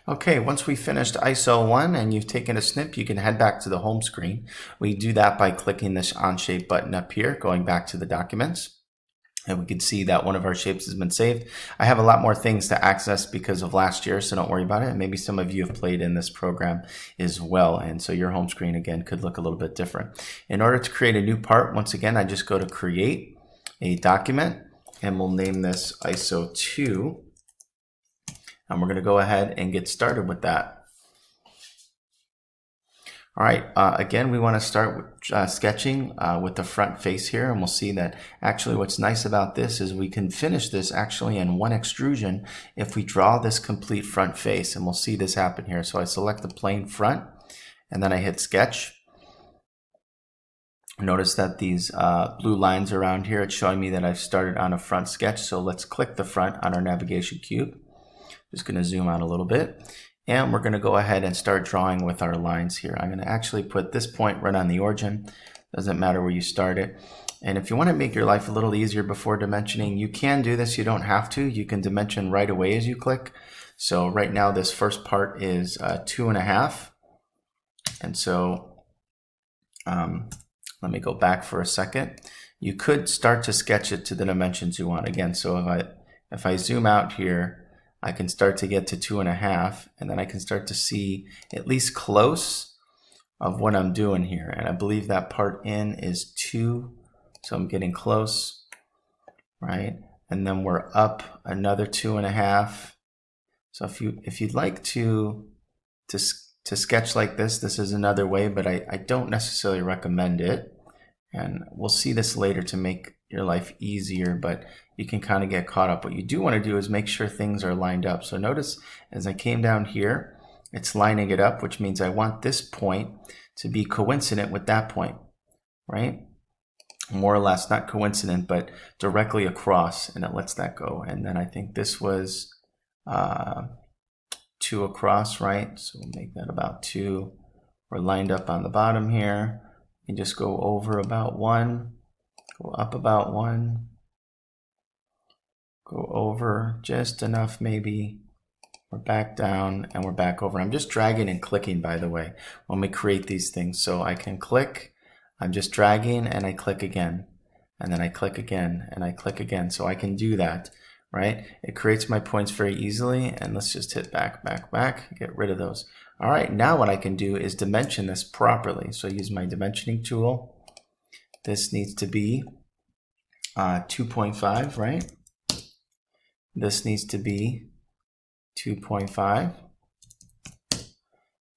Okay, once we finished ISO 1 and you've taken a snip, you can head back to the home screen. We do that by clicking this OnShape button up here, going back to the documents. And we can see that one of our shapes has been saved. I have a lot more things to access because of last year, so don't worry about it. And maybe some of you have played in this program as well. And so your home screen, again, could look a little bit different. In order to create a new part, once again, I just go to Create a Document, and we'll name this ISO2. And we're going to go ahead and get started with that. All right, again, we want to start with sketching with the front face here, and we'll see that actually what's nice about this is we can finish this actually in one extrusion if we draw this complete front face, and we'll see this happen here. So I select the plane front, and then I hit sketch. Notice that these blue lines around here, it's showing me that I've started on a front sketch, so let's click the front on our navigation cube. Just going to zoom out a little bit. And we're going to go ahead and start drawing with our lines here. I'm going to actually put this point right on the origin. Doesn't matter where you start it. And if you want to make your life a little easier before dimensioning, you can do this. You don't have to. You can dimension right away as you click. So right now this first part is 2.5. And so let me go back for a second. You could start to sketch it to the dimensions you want. Again, so if I zoom out here, I can start to get to 2.5, and then I can start to see at least close of what I'm doing here. And I believe that part in is 2, so I'm getting close, right? And then we're up another 2.5. So if you'd like to sketch like this, this is another way, but I don't necessarily recommend it. And we'll see this later to make your life easier, but you can kind of get caught up. What you do want to do is make sure things are lined up. So notice as I came down here, it's lining it up, which means I want this point to be coincident with that point, right? More or less, not coincident, but directly across, and it lets that go. And then I think this was 2 across, right? So we'll make that about 2. We're lined up on the bottom here. You just go over about 1, go up about 1, go over just enough maybe, we're back down, and we're back over. I'm just dragging and clicking, by the way, when we create these things. So I can click, I'm just dragging, and I click again, and then I click again, and I click again. So I can do that, right? It creates my points very easily, and let's just hit back, back, back, get rid of those. All right, now what I can do is dimension this properly. So I use my dimensioning tool. This needs to be 2.5, right? This needs to be 2.5.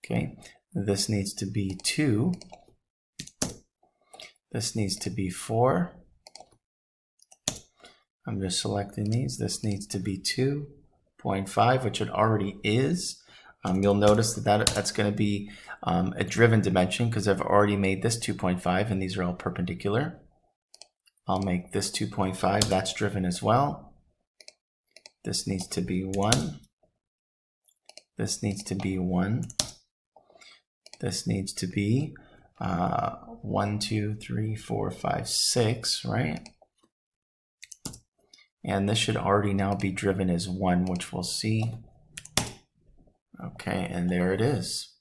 Okay, this needs to be 2. This needs to be 4. I'm just selecting these. This needs to be 2.5, which it already is. You'll notice that's going to be a driven dimension because I've already made this 2.5 and these are all perpendicular. I'll make this 2.5, that's driven as well. This needs to be 1. This needs to be 1. This needs to be 1, 2, 3, 4, 5, 6, right? And this should already now be driven as 1, which we'll see. Okay, and there it is.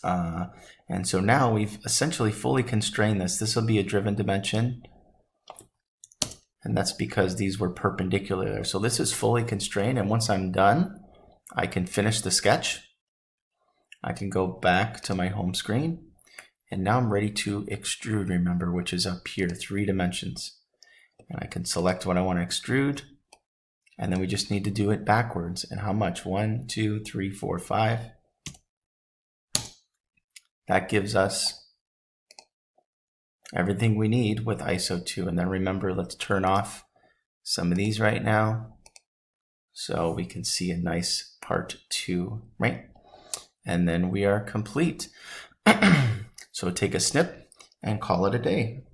And so now we've essentially fully constrained this. This will be a driven dimension, and that's because these were perpendicular there. So this is fully constrained, and once I'm done, I can finish the sketch. I can go back to my home screen, and now I'm ready to extrude, remember, which is up here, 3 dimensions. And I can select what I want to extrude, and then we just need to do it backwards. And how much? 1, 2, 3, 4, 5. That gives us everything we need with ISO2. And then remember, let's turn off some of these right now so we can see a nice part 2, right? And then we are complete. So take a snip and call it a day.